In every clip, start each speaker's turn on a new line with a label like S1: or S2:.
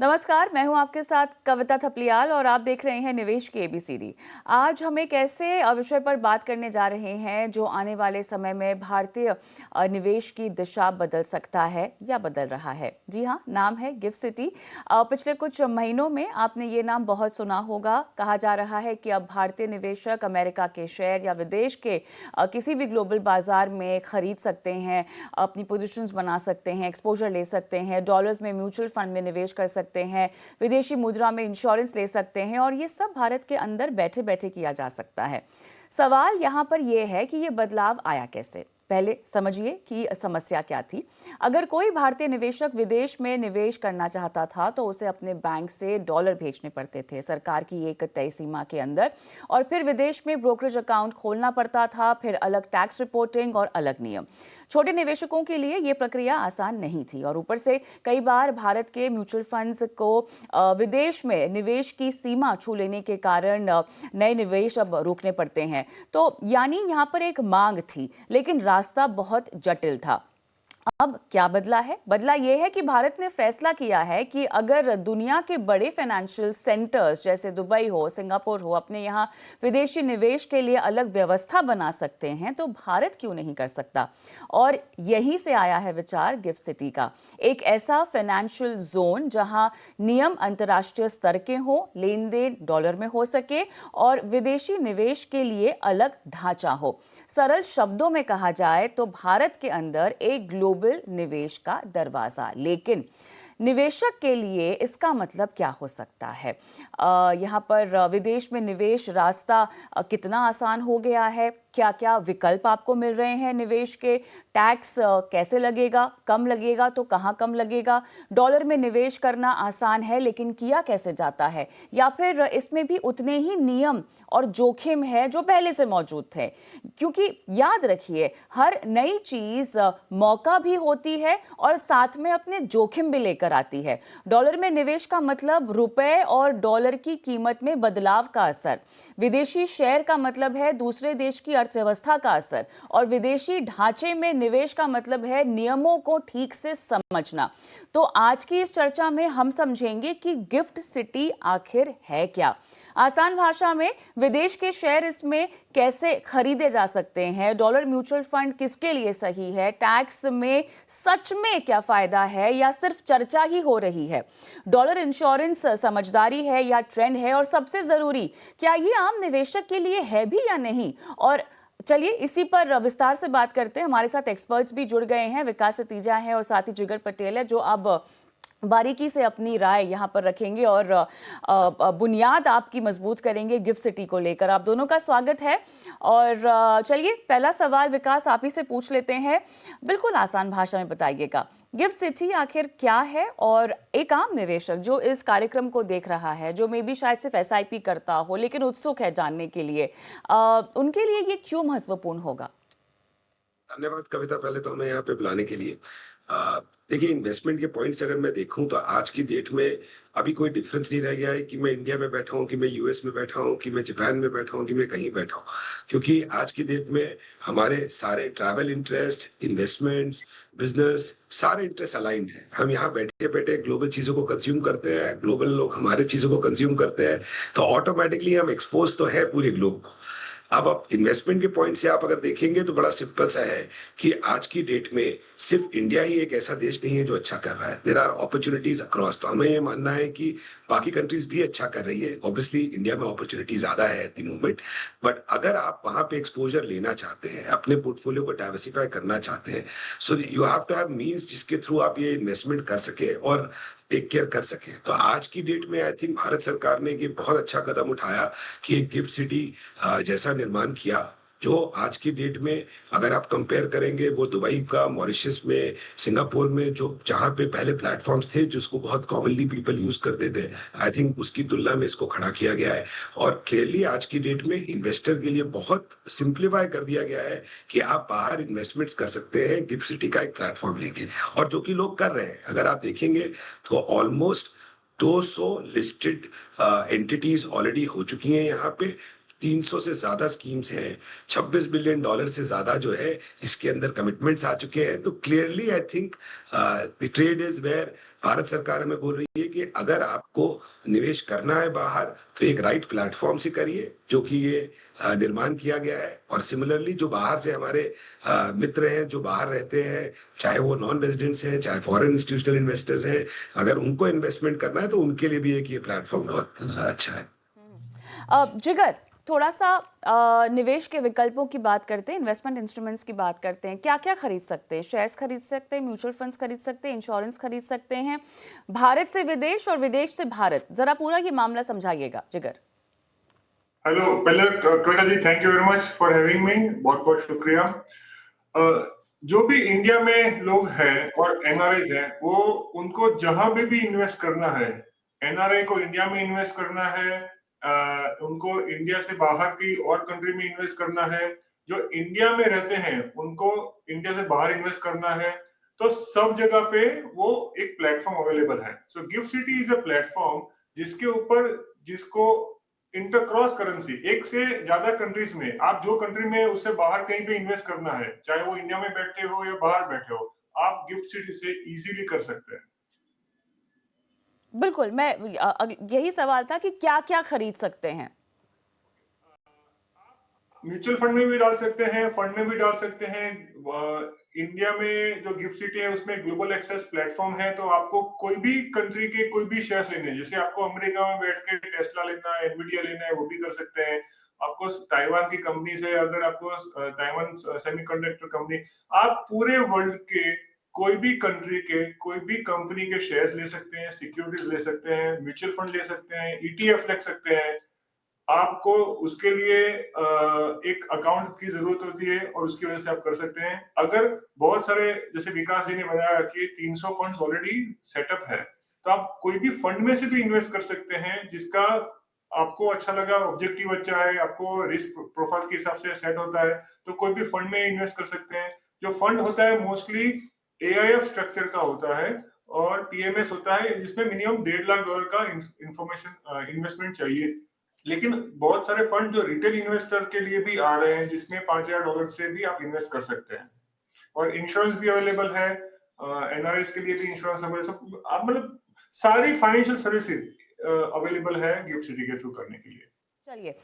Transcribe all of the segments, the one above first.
S1: नमस्कार, मैं हूं आपके साथ कविता थपलियाल और आप देख रहे हैं निवेश की एबीसीडी। आज हम एक ऐसे विषय पर बात करने जा रहे हैं जो आने वाले समय में भारतीय निवेश की दिशा बदल सकता है या बदल रहा है। जी हां, नाम है गिफ्ट सिटी। पिछले कुछ महीनों में आपने ये नाम बहुत सुना होगा। कहा जा रहा है कि अब भारतीय निवेशक अमेरिका के शेयर या विदेश के किसी भी ग्लोबल बाजार में खरीद सकते हैं, अपनी पोजीशंस बना सकते हैं, एक्सपोजर ले सकते हैं, डॉलर्स में म्यूचुअल फंड में निवेश कर सकते हैं, विदेशी मुद्रा में इंश्योरेंस ले सकते हैं और ये सब भारत के अंदर बैठे बैठे किया जा सकता है। सवाल यहाँ पर यह है कि ये बदलाव आया कैसे। पहले समझिए कि समस्या क्या थी। अगर कोई भारतीय निवेशक विदेश में निवेश करना चाहता था तो उसे अपने बैंक से डॉलर भेजने पड़ते थे सरकार की एक तय सीमा के अंदर, और फिर विदेश में ब्रोकरेज अकाउंट खोलना पड़ता था, फिर अलग टैक्स रिपोर्टिंग और अलग नियम। छोटे निवेशकों के लिए ये प्रक्रिया आसान नहीं थी और ऊपर से कई बार भारत के म्यूचुअल फंड्स को विदेश में निवेश की सीमा छू लेने के कारण नए निवेश अब रोकने पड़ते हैं। तो यानी यहाँ पर एक मांग थी, लेकिन रास्ता बहुत जटिल था। अब क्या बदला है? बदला यह है कि भारत ने फैसला किया है कि अगर दुनिया के बड़े फाइनेंशियल सेंटर्स जैसे दुबई हो, सिंगापुर हो, अपने यहाँ विदेशी निवेश के लिए अलग व्यवस्था बना सकते हैं तो भारत क्यों नहीं कर सकता। और यहीं से आया है विचार गिफ्ट सिटी का। एक ऐसा फाइनेंशियल जोन जहां नियम अंतर्राष्ट्रीय स्तर के हो, लेन देन डॉलर में हो सके और विदेशी निवेश के लिए अलग ढांचा हो। सरल शब्दों में कहा जाए तो भारत के अंदर एक ग्लोबल निवेश का दरवाजा। लेकिन निवेशक के लिए इसका मतलब क्या हो सकता है? यहाँ पर विदेश में निवेश रास्ता कितना आसान हो गया है? क्या क्या विकल्प आपको मिल रहे हैं निवेश के? टैक्स कैसे लगेगा? कम लगेगा तो कहाँ कम लगेगा? डॉलर में निवेश करना आसान है लेकिन किया कैसे जाता है? या फिर इसमें भी उतने ही नियम और जोखिम है जो पहले से मौजूद थे? क्योंकि याद रखिए, हर नई चीज मौका भी होती है और साथ में अपने जोखिम भी लेकर आती है। डॉलर में निवेश का मतलब रुपए और डॉलर की कीमत में बदलाव का असर। विदेशी शेयर का मतलब है दूसरे देश की अर्थव्यवस्था का असर, और विदेशी ढांचे में निवेश का मतलब है नियमों को ठीक से समझना। तो आज की इस चर्चा में हम समझेंगे कि गिफ्ट सिटी आखिर है क्या। आसान भाषा में, विदेश के शेयर इसमें कैसे खरीदे जा सकते हैं, डॉलर म्यूचुअल फंड किसके लिए सही है, टैक्स में सच में क्या फायदा है या सिर्फ चर्चा ही हो रही है, डॉलर इंश्योरेंस समझदारी है या ट्रेंड है, और सबसे जरूरी, क्या ये आम निवेशक के लिए है भी या नहीं। और चलिए इसी पर विस्तार से बात करते हैं। हमारे साथ एक्सपर्ट्स भी जुड़ गए हैं। विकास सतीजा है और साथ ही जिगर पटेल है, जो अब बारीकी से अपनी राय यहाँ पर रखेंगे और बुनियाद आपकी मजबूत करेंगे गिफ्ट सिटी को लेकर। आप दोनों का स्वागत है। और चलिए पहला सवाल विकास आप ही से पूछ लेते हैं। बिल्कुल आसान भाषा में बताइएगा, गिफ्ट सिटी आखिर क्या है, और एक आम निवेशक जो इस कार्यक्रम को देख रहा है, जो मे बी शायद सिर्फ एसआईपी करता हो लेकिन उत्सुक है जानने के लिए, उनके लिए ये क्यों महत्वपूर्ण होगा?
S2: धन्यवाद कविता, पहले तो हमें यहाँ पे बुलाने के लिए। अ, देखिए, इन्वेस्टमेंट के पॉइंट से अगर मैं देखूँ तो आज की डेट में अभी कोई डिफरेंस नहीं रह गया है कि मैं इंडिया में बैठा हूँ, कि मैं यूएस में बैठा हूँ, कि मैं जापान में बैठा हूँ, कि मैं कहीं बैठा हूँ। क्योंकि आज की डेट में हमारे सारे ट्रैवल इंटरेस्ट, इन्वेस्टमेंट्स, बिज़नेस, सारे इंटरेस्ट अलाइन्ड हैं। हम यहाँ बैठे-बैठे ग्लोबल चीज़ों को कंज़्यूम करते हैं, ग्लोबल लोग हमारे चीज़ों को कंज़्यूम करते हैं, तो ऑटोमैटिकली हम एक्सपोज़ तो है पूरे ग्लोब को। अब आप इन्वेस्टमेंट के पॉइंट से आप अगर देखेंगे तो बड़ा सिंपल सा है कि आज की डेट में सिर्फ इंडिया ही एक ऐसा देश नहीं है जो अच्छा कर रहा है। There are opportunities across. तो हमें ये मानना है कि बाकी कंट्रीज भी अच्छा कर रही है। ऑब्वियसली इंडिया में अपॉर्चुनिटी ज्यादा है एट द मोमेंट, बट अगर आप वहां पे एक्सपोजर लेना चाहते हैं, अपने पोर्टफोलियो को डाइवर्सिफाई करना चाहते हैं, so you have to have means जिसके थ्रू आप ये इन्वेस्टमेंट कर सके और टेक केयर कर सकें। तो आज की डेट में आई थिंक भारत सरकार ने ये बहुत अच्छा कदम उठाया कि एक गिफ्ट सिटी जैसा निर्माण किया, जो आज की डेट में अगर आप कंपेयर करेंगे वो दुबई का, मॉरिशस में, सिंगापुर में, जो जहाँ पे पहले प्लेटफॉर्म्स थे जिसको बहुत कॉमनली पीपल यूज करते थे, आई थिंक उसकी तुलना में इसको खड़ा किया गया है। और क्लियरली आज की डेट में इन्वेस्टर के लिए बहुत सिंप्लीफाई कर दिया गया है कि आप बाहर इन्वेस्टमेंट्स कर सकते हैं गिफ्ट सिटी का एक प्लेटफॉर्म लेके, और जो कि लोग कर रहे हैं। अगर आप देखेंगे तो ऑलमोस्ट 200 लिस्टेड एंटिटीज ऑलरेडी हो चुकी हैं यहाँ पे, 300 से ज़्यादा स्कीम्स हैं, $26 बिलियन से ज़्यादा जो है इसके अंदर कमिटमेंट्स आ चुके हैं। तो clearly I think the trade is where Bharat सरकार हमें बोल रही है कि अगर आपको निवेश करना है बाहर, तो एक राइट प्लेटफ़ॉर्म से करिए, जो कि ये निर्माण किया गया है। और सिमिलरली जो बाहर से हमारे मित्र हैं, जो बाहर रहते हैं, चाहे वो नॉन रेज़िडेंट्स हैं, चाहे फॉरेन इंस्टीट्यूशनल इन्वेस्टर्स हैं, अगर उनको इन्वेस्टमेंट करना है, तो उनके लिए भी एक ये प्लेटफ़ॉर्म बहुत अच्छा है।
S1: जिगर, थोड़ा सा निवेश के विकल्पों की बात करते हैं, इन्वेस्टमेंट इंस्ट्रूमेंट्स की बात करते हैं। क्या क्या खरीद सकते हैं? शेयर्स खरीद सकते हैं, म्यूचुअल फंड्स खरीद सकते हैं, इंश्योरेंस खरीद सकते हैं, भारत से विदेश और विदेश से भारत। जरा पूरा ये मामला समझाइएगा जिगर।
S3: हेलो, पहले Kavita ji, thank you very much for having me. बहुत बहुत शुक्रिया। जो भी इंडिया में लोग हैं और एनआरआईज हैं, वो उनको जहां पे भी इन्वेस्ट करना है, एनआरआई को इंडिया में इन्वेस्ट करना है, उनको इंडिया से बाहर की और कंट्री में इन्वेस्ट करना है, जो इंडिया में रहते हैं उनको इंडिया से बाहर इन्वेस्ट करना है, तो सब जगह पे वो एक प्लेटफॉर्म अवेलेबल है। So GIFT City is a platform जिसके ऊपर जिसको इंटर क्रॉस करेंसी एक से ज्यादा कंट्रीज में, आप जो कंट्री में उससे बाहर कहीं पे इन्वेस्ट करना है, चाहे वो इंडिया में बैठे हो या बाहर बैठे हो, आप गिफ्ट सिटी से इजीली कर सकते हैं।
S1: बिल्कुल, यही सवाल था कि क्या क्या खरीद सकते हैं।
S3: म्यूचुअल फंड में भी डाल सकते हैं, फंड में भी डाल सकते हैं। इंडिया में जो गिफ्ट सिटी है उसमें ग्लोबल एक्सेस प्लेटफॉर्म है, तो आपको कोई भी कंट्री के कोई भी शेयर्स लेने हैं, जैसे आपको अमेरिका में बैठ के टेस्ला लेना है, एनवीडिया लेना है, वो भी कर सकते हैं। आपको ताइवान की कंपनी से, अगर आपको ताइवान सेमीकंडक्टर कंपनी, आप पूरे वर्ल्ड के कोई भी कंट्री के कोई भी कंपनी के शेयर्स ले सकते हैं, सिक्योरिटीज ले सकते हैं, म्यूचुअल फंड ले सकते हैं, ईटीएफ ले सकते हैं। आपको उसके लिए एक अकाउंट की जरूरत होती है और उसकी वजह से आप कर सकते हैं। अगर बहुत सारे, जैसे विकास जी ने बताया कि 300 फंड्स ऑलरेडी सेटअप है, तो आप कोई भी फंड में से भी इन्वेस्ट कर सकते हैं जिसका आपको अच्छा लगा, ऑब्जेक्टिव अच्छा है, आपको रिस्क प्रोफाइल के हिसाब से सेट होता है, तो कोई भी फंड में इन्वेस्ट कर सकते हैं। जो फंड होता है मोस्टली एआईएफ स्ट्रक्चर का होता है और पीएमएस होता है, जिसमें मिनिमम $1.5 लाख का इंफॉर्मेशन इन्वेस्टमेंट चाहिए। लेकिन बहुत सारे फंड जो रिटेल इन्वेस्टर के लिए भी आ रहे हैं, जिसमें $5,000 से भी आप इन्वेस्ट कर सकते हैं। और इंश्योरेंस भी अवेलेबल है, एनआरआईज के लिए भी इंश्योरेंस अवेलेबल, आप मतलब सारी फाइनेंशियल सर्विसेज अवेलेबल है गिफ्ट सिटी के थ्रू करने के लिए।
S1: चलिए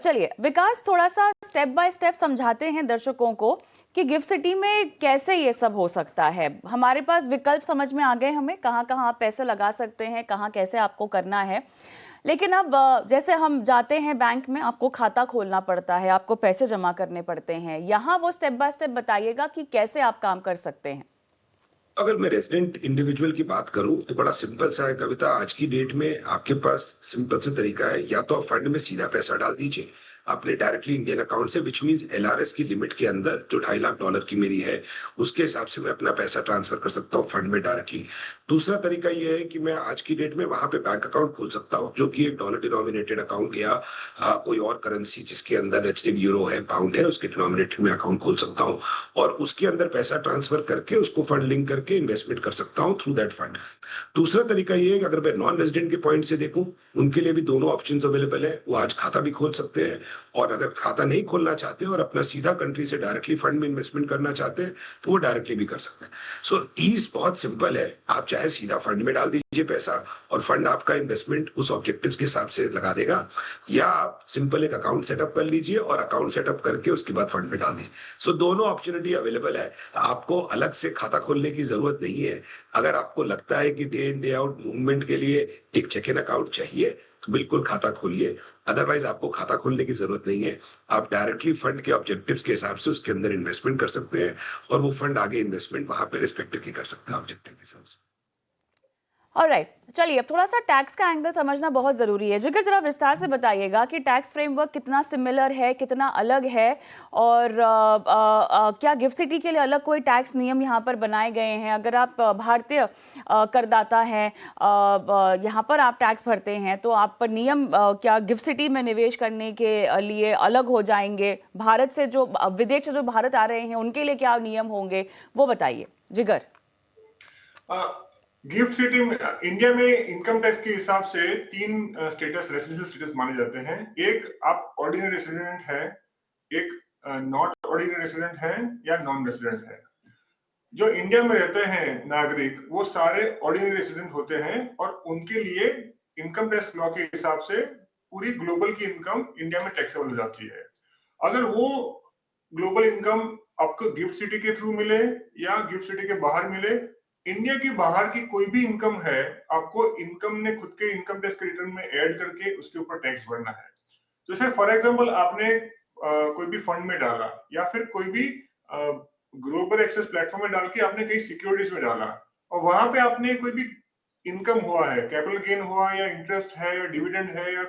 S1: चलिए विकास, थोड़ा सा स्टेप बाय स्टेप समझाते हैं दर्शकों को कि गिफ्ट सिटी में कैसे ये सब हो सकता है। हमारे पास विकल्प समझ में आ गए, हमें कहाँ कहाँ आप पैसे लगा सकते हैं, कहाँ कैसे आपको करना है। लेकिन अब जैसे हम जाते हैं बैंक में, आपको खाता खोलना पड़ता है, आपको पैसे जमा करने पड़ते हैं। यहाँ वो स्टेप बाय स्टेप बताइएगा कि कैसे आप काम कर सकते हैं।
S2: अगर मैं रेजिडेंट इंडिविजुअल की बात करूं, तो बड़ा सिंपल सा है कविता। आज की डेट में आपके पास सिंपल सा तरीका है, या तो आप फंड में सीधा पैसा डाल दीजिए अपने डायरेक्टली इंडियन अकाउंट से, विच मींस एलआरएस की लिमिट के अंदर जो $2.5 लाख की मेरी है, उसके हिसाब से मैं अपना पैसा ट्रांसफर कर सकता हूँ फंड में डायरेक्टली। दूसरा तरीका ये है कि मैं आज की डेट में वहां पे बैंक अकाउंट खोल सकता हूँ, जो कि एक डॉलर डिनोमिनेटेड अकाउंट या कोई और करेंसी जिसके अंदर एचडी यूरो है, पाउंड है, उसके डिनोमिनेटेड में अकाउंट खोल सकता हूँ और उसके अंदर पैसा ट्रांसफर करके उसको फंड लिंक करके इन्वेस्टमेंट कर सकता हूँ थ्रू दैट फंड। दूसरा तरीका ये है कि अगर मैं नॉन रेजिडेंट के पॉइंट से देखूं, उनके लिए भी दोनों ऑप्शंस अवेलेबल है। वो आज खाता भी खोल सकते हैं, और अगर खाता नहीं खोलना चाहते और अपना सीधा कंट्री से डायरेक्टली फंड में इन्वेस्टमेंट करना चाहते हैं, तो वो डायरेक्टली भी कर सकते हैं। सो ईज बहुत सिंपल है। आप चाहे सीधा फंड में डाल दीजिए पैसा और फंड आपका इन्वेस्टमेंट उस ऑब्जेक्टिव्स के हिसाब से लगा देगा, या आप सिंपल एक अकाउंट सेटअप कर लीजिए और अकाउंट सेटअप करके उसके बाद फंड में डाल दीजिए। सो दोनों अपॉर्चुनिटी अवेलेबल है। आपको अलग से खाता खोलने की जरूरत नहीं है। अगर आपको लगता है कि day in day out movement के लिए एक चेक इन अकाउंट चाहिए, तो बिल्कुल खाता खोलिए। अदरवाइज आपको खाता खोलने की जरूरत नहीं है। आप डायरेक्टली फंड के ऑब्जेक्टिव्स के हिसाब से उसके अंदर इन्वेस्टमेंट कर सकते हैं और वो फंड आगे इन्वेस्टमेंट वहां पे रिस्पेक्टिवली कर सकता है ऑब्जेक्टिव के हिसाब से।
S1: ऑलराइट, चलिए अब थोड़ा सा टैक्स का एंगल समझना बहुत ज़रूरी है। जिगर, जरा विस्तार से बताइएगा कि टैक्स फ्रेमवर्क कितना सिमिलर है, कितना अलग है, और क्या गिफ्ट सिटी के लिए अलग कोई टैक्स नियम यहाँ पर बनाए गए हैं? अगर आप भारतीय करदाता हैं, यहाँ पर आप टैक्स भरते हैं, तो आप पर नियम क्या गिफ्ट सिटी में निवेश करने के लिए अलग हो जाएंगे? भारत से जो विदेश से जो भारत आ रहे हैं उनके लिए क्या नियम होंगे, वो बताइए जिगर।
S3: गिफ्ट सिटी में इंडिया में इनकम टैक्स के हिसाब से 3 स्टेटस रेसिडेंशियल स्टेटस माने जाते हैं। एक आप ऑर्डिनरी रेसिडेंट है, एक नॉट ऑर्डिनरी रेसिडेंट है या नॉन रेसिडेंट है। जो इंडिया में रहते हैं नागरिक वो सारे ऑर्डिनरी रेसिडेंट होते हैं और उनके लिए इनकम टैक्स लॉ के हिसाब से पूरी ग्लोबल की इनकम इंडिया में टैक्सेबल हो जाती है। अगर वो ग्लोबल इनकम आपको गिफ्ट सिटी के थ्रू मिले या गिफ्ट सिटी के बाहर मिले, इंडिया के बाहर की कोई भी इनकम है, आपको इनकम ने खुद के इनकम टैक्स के रिटर्न में ऐड करके उसके ऊपर टैक्स भरना है। जैसे फॉर एग्जांपल आपने कोई भी फंड में डाला या फिर कोई भी ग्लोबल एक्सेस प्लेटफॉर्म में डाल के आपने कई सिक्योरिटीज में डाला और वहां पे आपने कोई भी इनकम हुआ है, कैपिटल गेन हुआ या इंटरेस्ट है या डिविडेंड है या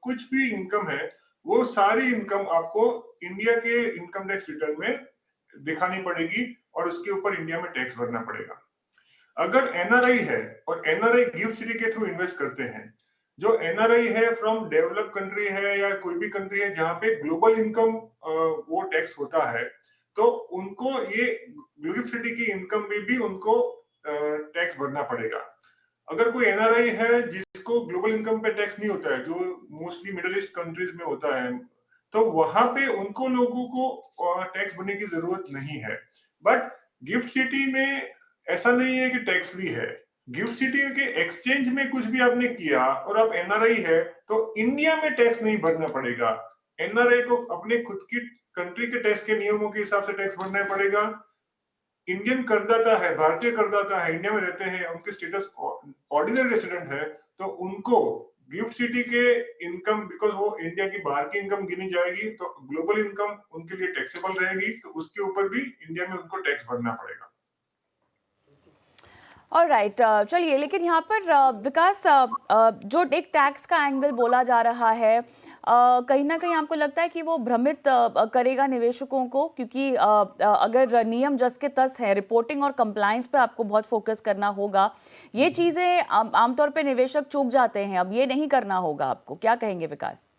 S3: कुछ भी इनकम है, वो सारी इनकम आपको इंडिया के इनकम टैक्स रिटर्न में दिखानी पड़ेगी और उसके ऊपर इंडिया में टैक्स भरना पड़ेगा। अगर एनआरआई है और एनआरआई गिफ्ट सिटी के थ्रू इन्वेस्ट करते हैं, जो एनआरआई है फ्रॉम डेवलप कंट्री है या कोई भी कंट्री है जहां पे ग्लोबल इनकम वो टैक्स होता है, तो उनको ये गिफ्ट सिटी की इनकम में भी उनको टैक्स भरना पड़ेगा। अगर कोई एनआरआई है जिसको ग्लोबल इनकम पे टैक्स नहीं होता है, जो मोस्टली मिडिल ईस्ट कंट्रीज में होता है, तो वहां पे उनको लोगों को टैक्स भरने की जरूरत नहीं है। बट गिफ्ट सिटी में ऐसा नहीं है कि टैक्स फ्री है। गिफ्ट सिटी के एक्सचेंज में कुछ भी आपने किया और आप एनआरआई है तो इंडिया में टैक्स नहीं भरना पड़ेगा। एनआरआई को अपने खुद की कंट्री के टैक्स के नियमों के हिसाब से टैक्स भरना पड़ेगा। इंडियन करदाता है, भारतीय करदाता है, इंडिया में रहते हैं, उनके स्टेटस ऑर्डिनरी रेसिडेंट है, तो उनको गिफ्ट सिटी के इनकम, बिकॉज वो इंडिया की बाहर की इनकम गिनी जाएगी, तो ग्लोबल इनकम उनके लिए टैक्सेबल रहेगी, तो उसके ऊपर भी इंडिया में उनको टैक्स भरना पड़ेगा।
S1: ऑलराइट, चलिए, लेकिन यहाँ पर विकास, जो एक टैक्स का एंगल बोला जा रहा है, कहीं ना कहीं आपको लगता है कि वो भ्रमित करेगा निवेशकों को, क्योंकि अगर नियम जस के तस है, रिपोर्टिंग और कंप्लायंस पे आपको बहुत फोकस करना होगा, ये चीज़ें आमतौर पे निवेशक चूक जाते हैं, अब ये नहीं करना होगा आपको, क्या कहेंगे विकास?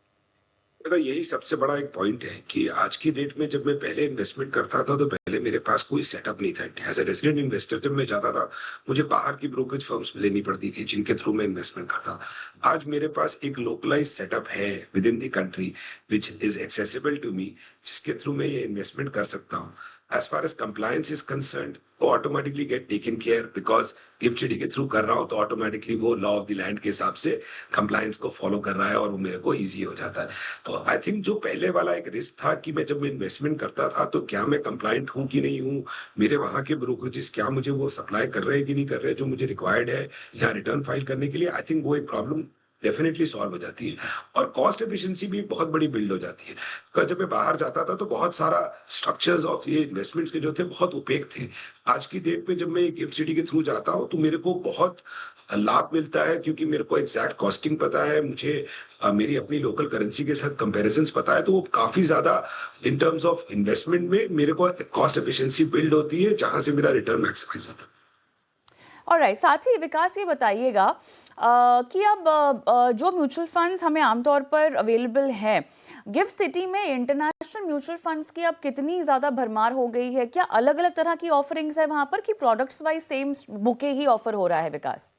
S2: मतलब यही सबसे बड़ा एक पॉइंट है कि आज की डेट में जब मैं पहले इन्वेस्टमेंट करता था तो पहले मेरे पास कोई सेटअप नहीं था। एज ए रेजिडेंट इन्वेस्टर जब मैं जाता था, मुझे बाहर की ब्रोकरेज फर्म्स लेनी पड़ती थी जिनके थ्रू मैं इन्वेस्टमेंट करता। आज मेरे पास एक लोकलाइज सेटअप है within the country which is accessible to me, जिसके थ्रू मैं ये इन्वेस्टमेंट कर सकता हूँ। As far as compliance is concerned, वो automatically get taken care, because GIFT City के थ्रू कर रहा हूँ तो ऑटोमेटिकली वो लॉ ऑफ द लैंड के हिसाब से कंप्लायंस को फॉलो कर रहा है और वो मेरे को ईजी हो जाता है। तो आई थिंक जो पहले वाला एक रिस्क था कि मैं जब मैं इन्वेस्टमेंट करता था तो क्या मैं कंप्लायंट हूँ कि नहीं हूँ, मेरे वहां के ब्रोकरेजेस क्या मुझे वो सप्लाई कर रहे हैं कि नहीं कर रहे हैं जो मुझे रिक्वायर्ड है यहाँ रिटर्न फाइल करने के लिए, आई थिंक वो एक प्रॉब्लम डेफिनेटली सॉल्व हो जाती है और कॉस्ट एफिशिएंसी भी बहुत बड़ी बिल्ड हो जाती है। because जब मैं बाहर जाता था तो बहुत सारा स्ट्रक्चर्स ऑफ ये इन्वेस्टमेंट्स के जो थे बहुत ओपेक थे। आज की डेट में जब मैं गिफ्ट सिटी के थ्रू जाता हूँ तो मेरे को बहुत लाभ मिलता है, क्योंकि मेरे को एग्जैक्ट कॉस्टिंग पता है, मुझे मेरी अपनी लोकल करेंसी के साथ कंपैरिजंस पता है, तो वो काफी ज्यादा इन टर्म्स ऑफ इन्वेस्टमेंट में मेरे को कॉस्ट एफिशिएंसी बिल्ड होती है जहां से मेरा रिटर्न मैक्सिमाइज होता है।
S1: ऑलराइट, साथ ही विकास ये बताइएगा कि अब जो म्यूचुअल फंड्स हमें आमतौर पर अवेलेबल हैं, गिफ्ट सिटी में इंटरनेशनल म्यूचुअल फंड्स की अब कितनी ज़्यादा भरमार हो गई है? क्या अलग अलग तरह की ऑफरिंग्स है वहाँ पर, कि प्रोडक्ट्स वाइज सेम बुके ही ऑफर हो रहा है विकास?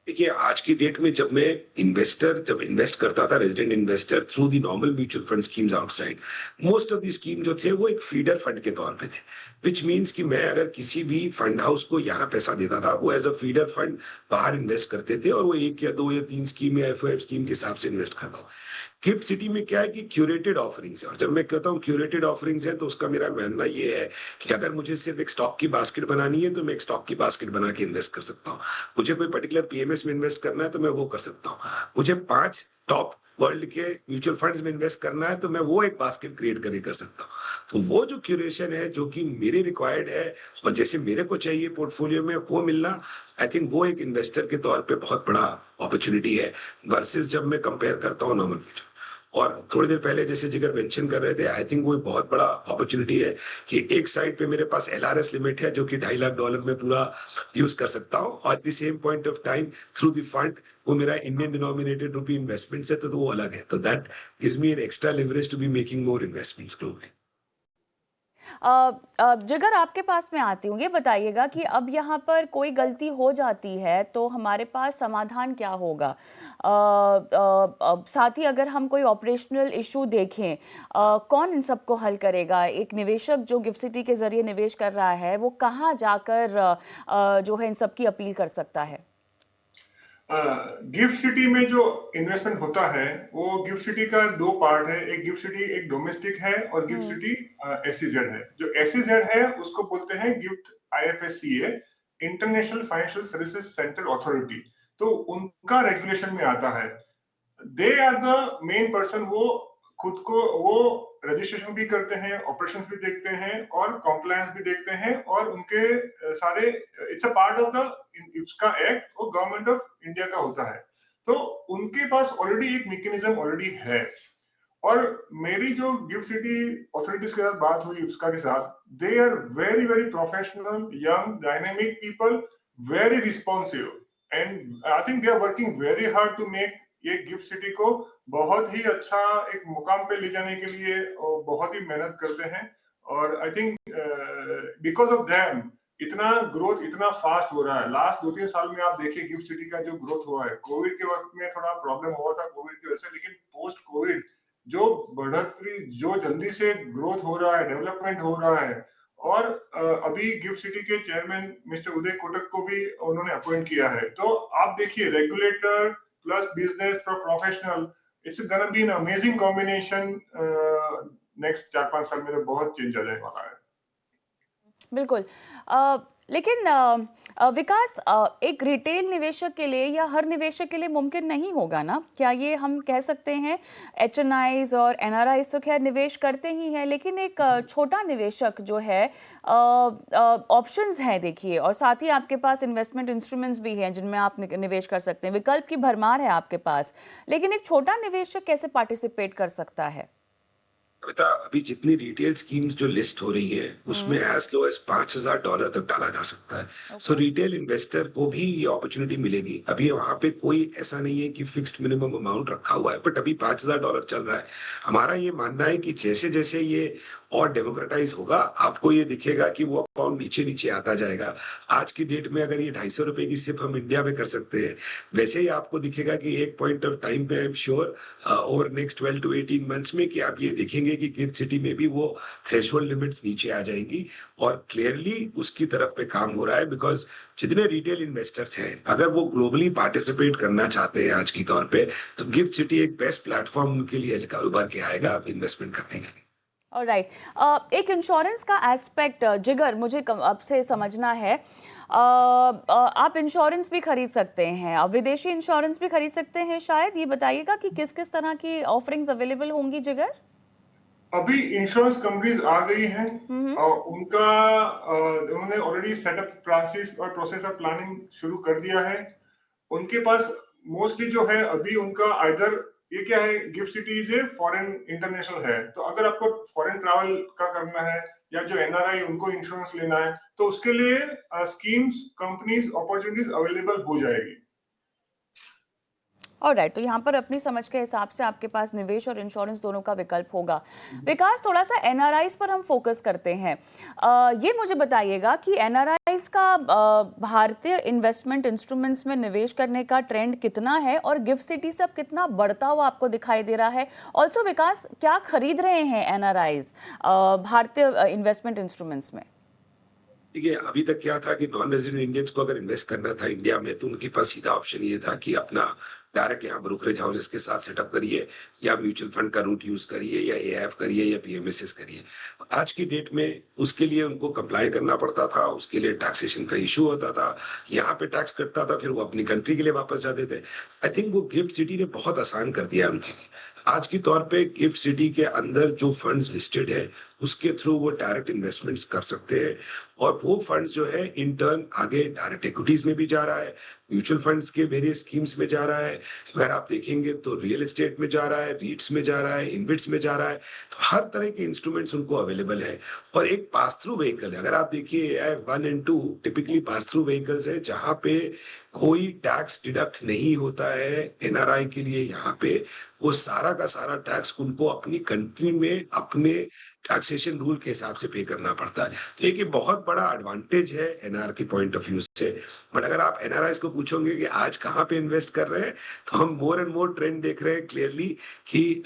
S2: देखिए, आज की डेट में जब इन्वेस्ट करता था resident investor through the normal mutual fund schemes outside, most of the scheme जो थे वो एक फीडर फंड के तौर पे थे, विच मीन्स कि मैं अगर किसी भी फंड हाउस को यहाँ पैसा देता था, वो एज अ फीडर फंड बाहर इन्वेस्ट करते थे और वो 1 या 2 या 3 स्कीम या एफओएफ स्कीम के हिसाब से इन्वेस्ट करता हूँ। गिफ्ट सिटी में क्या है कि क्यूरेटेड ऑफरिंग्स है, और जब मैं कहता हूँ क्यूरेटेड ऑफरिंग्स है तो उसका मेरा मानना ये है कि अगर मुझे सिर्फ एक स्टॉक की बास्केट बनानी है तो मैं एक स्टॉक की बास्केट बना के इन्वेस्ट कर सकता हूँ। मुझे कोई पर्टिकुलर पीएमएस में इन्वेस्ट करना है तो मैं वो कर सकता हूँ। मुझे 5 टॉप वर्ल्ड के म्यूचुअल फंड्स में इन्वेस्ट करना है तो मैं वो एक बास्केट क्रिएट करके कर सकता हूँ। तो वो जो क्यूरेशन है जो कि मेरे रिक्वायर्ड है और जैसे मेरे को चाहिए पोर्टफोलियो में वो मिलना, आई थिंक वो एक इन्वेस्टर के तौर पे बहुत बड़ा अपॉर्चुनिटी है वर्सेस जब मैं कंपेयर करता हूँ नॉर्मल म्यूचुअल। और थोड़ी देर पहले जैसे जिगर मेंशन कर रहे थे, आई थिंक वो एक बहुत बड़ा अपॉर्चुनिटी है कि एक साइड पे मेरे पास एलआरएस लिमिट है जो कि $2.5 लाख में पूरा यूज कर सकता हूँ, और eight the same point of time through the fund वो मेरा इंडियन डिनोमिनेटेड रुपी इन्वेस्टमेंट्स है, तो वो अलग है। तो that gives me an extra leverage to be making more investments globally.
S1: Jigar आपके पास मैं आती हूँ, ये बताइएगा कि अब यहाँ पर कोई गलती हो जाती है तो हमारे पास समाधान क्या होगा? साथ ही अगर हम कोई ऑपरेशनल इशू देखें, कौन इन सबको हल करेगा? एक निवेशक जो गिफ्ट सिटी के जरिए निवेश कर रहा है, वो कहाँ जाकर जो है इन सब की अपील कर सकता है?
S3: गिफ्ट सिटी में जो इन्वेस्टमेंट होता है वो गिफ्ट सिटी का दो पार्ट है। एक गिफ्ट सिटी एक डोमेस्टिक है और गिफ्ट
S1: हम्म।
S3: सिटी एसईजेड है। जो एसईजेड है उसको बोलते हैं GIFT IFSCA, international financial services centre authority. तो उनका रेगुलेशन में आता है। They are the main person. वो खुद को वो रजिस्ट्रेशन भी करते हैं, ऑपरेशंस भी देखते हैं और कॉम्प्लायंस भी देखते हैं और उनके सारे it's a part of the इसका एक्ट वो गवर्नमेंट ऑफ इंडिया का होता है। तो उनके पास ऑलरेडी एक मैकेनिज्म ऑलरेडी है। और मेरी जो गिफ्ट सिटी अथॉरिटीज के साथ बात हुई उसका के साथ, they are very very professional, young, dynamic people, very responsive and I think they are working very hard to make ये गिफ्ट सिटी को बहुत ही अच्छा एक मुकाम पे ले जाने के लिए और बहुत ही मेहनत करते हैं। और I think because of them इतना ग्रोथ इतना फास्ट हो रहा है। लास्ट 2-3 साल में आप देखिए गिफ्ट सिटी का जो ग्रोथ हुआ है। कोविड के वक्त में थोड़ा प्रॉब्लम हुआ था कोविड की वजह से, लेकिन पोस्ट कोविड जो बढ़ोतरी, जो जल्दी से ग्रोथ हो रहा है, डेवलपमेंट हो रहा है। और अभी गिफ्ट सिटी के चेयरमैन मिस्टर उदय कोटक को भी उन्होंने अपॉइंट किया है। तो आप देखिए regulator plus business professional, it's gonna be an amazing combination. Next 4-5 साल में तो बहुत चेंज आ जाने वाला है।
S1: बिल्कुल। लेकिन विकास, एक रिटेल निवेशक के लिए या हर निवेशक के लिए मुमकिन नहीं होगा ना? क्या ये हम कह सकते हैं? एचएनआईज और एनआरआईज तो खैर निवेश करते ही हैं, लेकिन एक छोटा निवेशक जो है, ऑप्शंस हैं देखिए, और साथ ही आपके पास इन्वेस्टमेंट इंस्ट्रूमेंट्स भी हैं जिनमें आप निवेश कर सकते हैं। विकल्प की भरमार है आपके पास, लेकिन एक छोटा निवेशक कैसे पार्टिसिपेट कर सकता है?
S2: कविता, अभी जितनी रिटेल स्कीम्स जो लिस्ट हो रही है उसमें
S1: हम्म।
S2: एज लो एज $5,000 तक डाला जा सकता है। So
S1: okay.
S2: रिटेल इन्वेस्टर को भी ये अपॉर्चुनिटी मिलेगी। अभी वहां पे कोई ऐसा नहीं है कि फिक्स्ड मिनिमम अमाउंट रखा हुआ है, बट अभी $5,000 चल रहा है। हमारा ये मानना है कि जैसे जैसे ये और डेमोक्रेटाइज होगा, आपको ये दिखेगा कि वो अमाउंट नीचे नीचे आता जाएगा। आज की डेट में अगर ये ₹250 की सिर्फ हम इंडिया में कर सकते हैं, वैसे ही आपको दिखेगा कि एक पॉइंट ऑफ टाइम पे I am sure over next 12 two 18 months में कि आप ये देखेंगे कि गिफ्ट सिटी में भी वो थ्रेशोल्ड लिमिट्स नीचे आ जाएंगी। और क्लियरली उसकी तरफ पे काम हो रहा है, बिकॉज जितने रिटेल इन्वेस्टर्स हैं अगर वो ग्लोबली पार्टिसिपेट करना चाहते हैं आज की तौर पे, तो गिफ्ट सिटी एक बेस्ट प्लेटफॉर्म उनके लिए उभर के आएगा इन्वेस्टमेंट करने के लिए।
S1: ऑलराइट। एक इंश्योरेंस का एस्पेक्ट, जिगर, मुझे अब से समझना है। आप इंश्योरेंस भी खरीद सकते हैं, अब विदेशी इंश्योरेंस भी खरीद सकते हैं शायद। ये बताइएगा कि किस किस तरह की ऑफरिंग्स अवेलेबल होंगी जिगर?
S3: अभी इंश्योरेंस कंपनीज आ गई हैं
S1: हम्म।
S3: और उन्होंने ऑलरेडी सेटअप प्रोसेस और प्रोसेस ऑफ प्लानिंग शुरू कर दिया है। उनके पास मोस्टली जो है अभी उनका आइदर ये क्या है, गिफ्ट सिटी से फॉरेन इंटरनेशनल है। तो अगर आपको फॉरेन ट्रैवल का करना है या जो एनआरआई उनको इंश्योरेंस लेना है तो उसके लिए स्कीम्स, कंपनीज, अपॉर्चुनिटीज अवेलेबल हो जाएगी।
S1: ऑलराइट, तो यहाँ पर अपनी समझ के हिसाब से आपके पास निवेश और इंश्योरेंस दोनों का विकल्प होगा। विकास, थोड़ा सा एनआरआईज पर हम फोकस करते हैं। ये मुझे बताइएगा कि एनआरआईज का भारतीय इन्वेस्टमेंट इंस्ट्रूमेंट्स में निवेश करने का ट्रेंड कितना है और गिफ्ट सिटी से अब कितना बढ़ता हुआ आपको दिखाई दे रहा है? ऑल्सो विकास, क्या खरीद रहे हैं एनआरआईज भारतीय इन्वेस्टमेंट इंस्ट्रूमेंट्स में?
S2: देखिए, अभी तक क्या था कि नॉन रेजिडेंट इंडियंस को अगर इन्वेस्ट करना था इंडिया में, तो उनके पास सीधा ऑप्शन ये था कि अपना डायरेक्ट यहाँ ब्रोकरेज हाउसेस के साथ सेटअप करिए, या म्यूचुअल फंड का रूट यूज करिए, या एएफ करिए, या पीएमएसएस करिए। आज की डेट में उसके लिए उनको कंप्लाई करना पड़ता था, उसके लिए टैक्सेशन का इशू होता था। यहाँ पे टैक्स कटता था, फिर वो अपनी कंट्री के लिए वापस जाते थे। आई थिंक वो गिफ्ट सिटी ने बहुत आसान कर दिया उनके लिए। आज की तौर पे गिफ्ट सिटी के अंदर जो फंड्स लिस्टेड है उसके थ्रू वो डायरेक्ट इन्वेस्टमेंट्स कर सकते हैं, और वो फंड्स जो है इन टर्न आगे डायरेक्ट इक्विटीज में भी जा रहा है, म्यूचुअल फंड्स के वेरियस स्कीम्स में जा रहा है। अगर आप देखेंगे तो रियल एस्टेट में जा रहा है, रीट्स में जा रहा है, इनविट्स में जा रहा है। तो हर तरह के इंस्ट्रूमेंट्स उनको अवेलेबल है। और एक पास थ्रू व्हीकल है। अगर आप देखिए 1 and 2 typically pass through vehicles है, जहां पे कोई टैक्स डिडक्ट नहीं होता है एनआरआई के लिए। यहाँ पे वो सारा का सारा टैक्स उनको अपनी कंट्री में अपने टैक्सेशन रूल के हिसाब से पे करना पड़ता है। तो एक ये बहुत बड़ा एडवांटेज है एनआर के पॉइंट ऑफ व्यू से। बट अगर आप एनआरआईज को पूछोगे कि आज कहाँ पे इन्वेस्ट कर रहे हैं, तो हम मोर एंड मोर ट्रेंड देख रहे हैं क्लियरली कि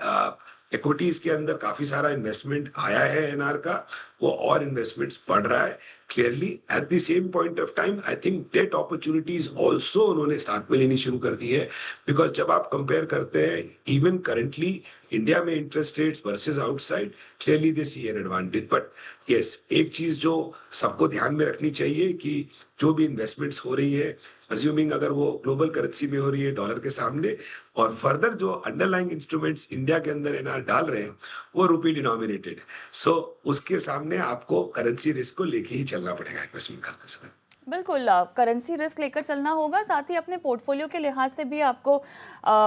S2: इक्विटीज के अंदर काफी सारा इन्वेस्टमेंट आया है एनआर का, वो और इन्वेस्टमेंट्स बढ़ रहा है clearly. At the same point of time I think debt opportunities also उन्होंने स्टार्ट में लेनी शुरू कर दी है, बिकॉज जब आप कंपेयर करते हैं इवन करंटली इंडिया में interest rates versus outside, clearly they see an advantage. But yes, एक चीज जो सबको ध्यान में रखनी चाहिए कि जो भी इन्वेस्टमेंट्स हो रही है, अज्यूमिंग अगर वो ग्लोबल करेंसी में हो रही है डॉलर के सामने, और फर्दर जो अंडरलाइंग इंस्ट्रूमेंट्स इंडिया के अंदर एनआर डाल रहे हैं वो रुपी डिनोमिनेटेड, सो उसके सामने आपको करेंसी रिस्क को लेके ही चलना पड़ेगा इन्वेस्टमेंट करते समय।
S1: बिल्कुल, करेंसी रिस्क लेकर चलना होगा, साथ ही अपने पोर्टफोलियो के लिहाज से भी आपको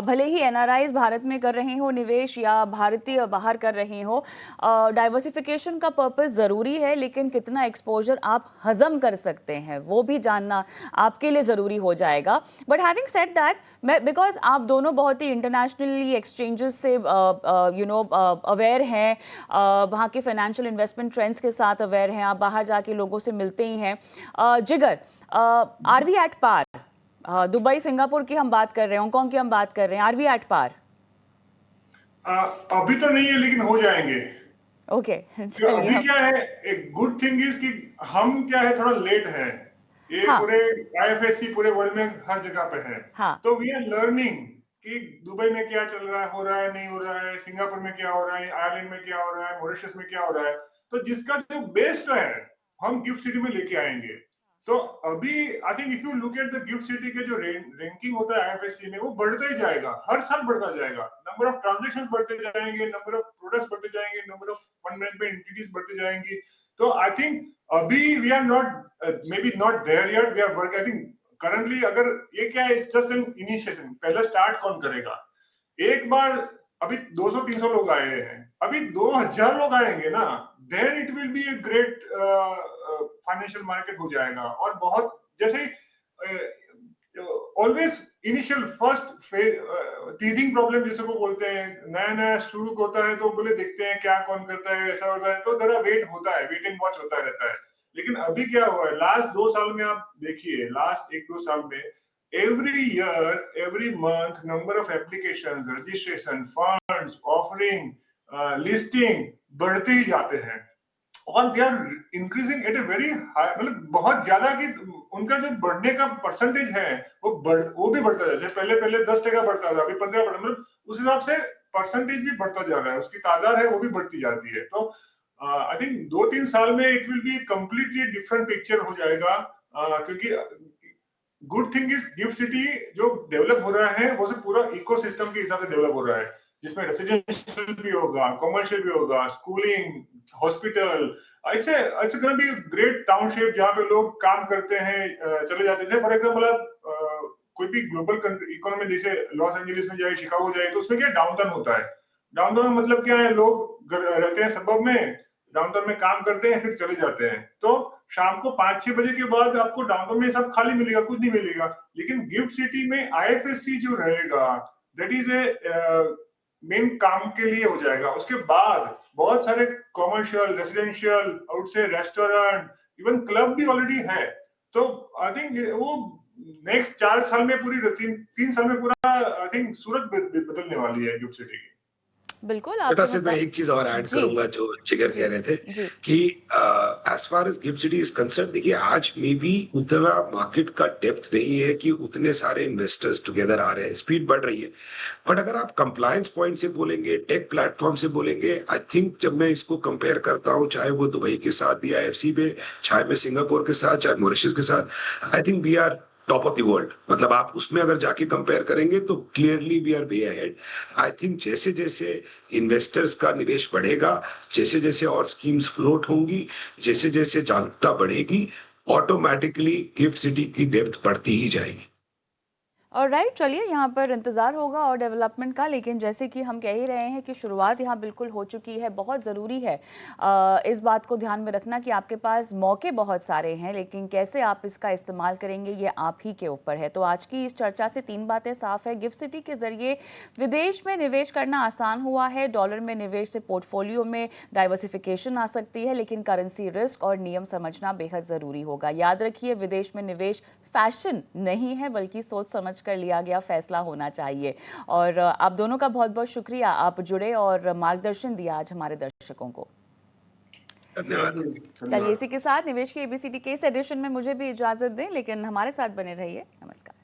S1: भले ही एनआरआईज भारत में कर रहे हो निवेश या भारतीय बाहर कर रहे हो, डाइवर्सिफिकेशन का पर्पस ज़रूरी है, लेकिन कितना एक्सपोजर आप हजम कर सकते हैं वो भी जानना आपके लिए ज़रूरी हो जाएगा। बट हैविंग सेड दैट, मैं बिकॉज आप दोनों बहुत ही इंटरनेशनली एक्सचेंजेस से अवेयर हैं, वहाँ के फाइनेंशियल इन्वेस्टमेंट ट्रेंड्स के साथ अवेयर हैं, आप बाहर जाके लोगों से मिलते ही हैं। Jigar, are we at par? Dubai Singapore की हम बात कर रहे हैं, हांगकांग की हम बात कर रहे हैं, आर वी एट पार?
S3: अभी तो नहीं है, लेकिन हो जाएंगे।
S1: ओके,
S3: अभी क्या है, एक गुड थिंग इज कि हम क्या है, थोड़ा लेट है। ये
S1: हाँ,
S3: पूरे आईएफएससी पूरे वर्ल्ड में हर जगह पे है।
S1: हाँ,
S3: तो वी आर लर्निंग कि दुबई में क्या चल रहा है, हो रहा है, नहीं हो रहा है, सिंगापुर में क्या हो रहा है, आयरलैंड में क्या हो रहा है, मॉरिशस में क्या हो रहा है। तो जिसका जो बेस्ट है हम गिफ्ट सिटी में लेके आएंगे। तो अभी I think if you look at the gift City के जो रैंकिंग होता है आईएफएससी में, वो बढ़ता ही जाएगा, हर साल बढ़ता जाएगा। नंबर ऑफ ट्रांजैक्शंस बढ़ते जाएंगे, नंबर ऑफ प्रोडक्ट्स बढ़ते जाएंगे, number of fund management entities बढ़ते जाएंगी। तो आई थिंक अभी we are not maybe not there yet, we are work. I think currently अगर ये क्या है, जस्ट एन इनिशिएशन, पहला स्टार्ट कौन करेगा। एक बार अभी 200-300 लोग आए हैं, अभी 2000 लोग आएंगे ना, then it will be a great financial market हो जाएगा। और बहुत जैसे always initial first teething problem जिसे को बोलते हैं, नया नया शुरू होता है तो बोले देखते हैं क्या कौन करता है, ऐसा होता है, तो जरा वेट होता है, वेट एंड वॉच होता रहता है। लेकिन अभी क्या हुआ है, लास्ट 2 साल में आप देखिए, लास्ट 1-2 साल में every year, every month, number of applications, registration, funds, offering, listing बढ़ते ही जाते हैं। और they are increasing at a very high, मतलब बहुत ज्यादा कि उनका जो बढ़ने का परसेंटेज है वो भी बढ़ता जाता है। पहले पहले 10% बढ़ता था, अभी 15%, मतलब उस हिसाब से परसेंटेज भी बढ़ता जा रहा है, उसकी तादाद है वो भी बढ़ती जाती है। तो आई थिंक 2-3 साल में it will be completely different picture हो जाएगा। क्योंकि good thing is gift city जो डेवलप हो रहा है वो सब पूरा इकोसिस्टम के हिसाब से डेवलप हो रहा है, जिसमें रेसिडेंशियल भी होगा, कमर्शियल भी होगा, schooling, hospital. It's gonna be great township जहाँ पे लोग काम करते हैं, चले जाते थे। फॉर एग्जांपल आप कोई भी ग्लोबल इकोनॉमी जैसे लॉस एंजलिस में जाए, शिकागो जाए, तो उसमें क्या डाउनटाउन होता है। डाउनटाउन मतलब क्या है, लोग रहते हैं सबब में, डाउनटाउन में काम करते हैं, फिर चले जाते हैं। तो शाम को 5-6 बजे के बाद आपको डाउनटाउन में सब खाली मिलेगा, कुछ नहीं मिलेगा। लेकिन गिफ्ट सिटी में आईएफएससी जो रहेगा, दैट इज ए मेन काम के लिए हो जाएगा। उसके बाद बहुत सारे कॉमर्शियल, रेसिडेंशियल, आउट से रेस्टोरेंट, इवन क्लब भी ऑलरेडी है। तो आई थिंक वो नेक्स्ट 4 साल में पूरी 3 साल में पूरा आई थिंक सूरत बदलने वाली है गिफ्ट सिटी की।
S1: बिल्कुल
S2: बेटा
S1: आपसे
S2: सिर्फ मैं एक चीज और ऐड
S1: जी,
S2: करूंगा जो जिगर
S1: जी,
S2: कह रहे थे
S1: जी,
S2: कि as far as GIFT City is concern, देखिए आज में भी उतना मार्केट का डेप्थ नहीं है कि उतने सारे इन्वेस्टर्स टुगेदर आ रहे हैं, स्पीड बढ़ रही है। बट अगर आप कंप्लायंस पॉइंट से बोलेंगे, टेक प्लेटफॉर्म से बोलेंगे, आई थिंक जब मैं इसको कंपेयर करता हूँ, चाहे वो दुबई के साथ डीआईएफसी पे, चाहे मैं सिंगापुर के साथ, चाहे मॉरिशस के साथ, I think we are top of the world. मतलब आप उसमें अगर जाके कंपेयर करेंगे तो clearly we are way ahead. I think जैसे जैसे इन्वेस्टर्स का निवेश बढ़ेगा, जैसे जैसे और स्कीम्स फ्लोट होंगी, जैसे जैसे जागरूकता बढ़ेगी, ऑटोमेटिकली गिफ्ट सिटी की डेप्थ बढ़ती ही जाएगी।
S1: और राइट, चलिए यहाँ पर इंतज़ार होगा और डेवलपमेंट का, लेकिन जैसे कि हम कह ही रहे हैं कि शुरुआत यहाँ बिल्कुल हो चुकी है। बहुत ज़रूरी है इस बात को ध्यान में रखना कि आपके पास मौके बहुत सारे हैं, लेकिन कैसे आप इसका इस्तेमाल करेंगे ये आप ही के ऊपर है। तो आज की इस चर्चा से 3 बातें साफ है। गिफ्ट सिटी के जरिए विदेश में निवेश करना आसान हुआ है। डॉलर में निवेश से पोर्टफोलियो में डाइवर्सिफिकेशन आ सकती है, लेकिन करेंसी रिस्क और नियम समझना बेहद ज़रूरी होगा। याद रखिए, विदेश में निवेश फैशन नहीं है, बल्कि सोच समझ कर लिया गया फैसला होना चाहिए। और आप दोनों का बहुत बहुत शुक्रिया, आप जुड़े और मार्गदर्शन दिया आज हमारे दर्शकों को।
S2: धन्यवाद।
S1: चलिए, इसी के साथ निवेश की एबीसीडी के इस एडिशन में मुझे भी इजाजत दें, लेकिन हमारे साथ बने रहिए। नमस्कार।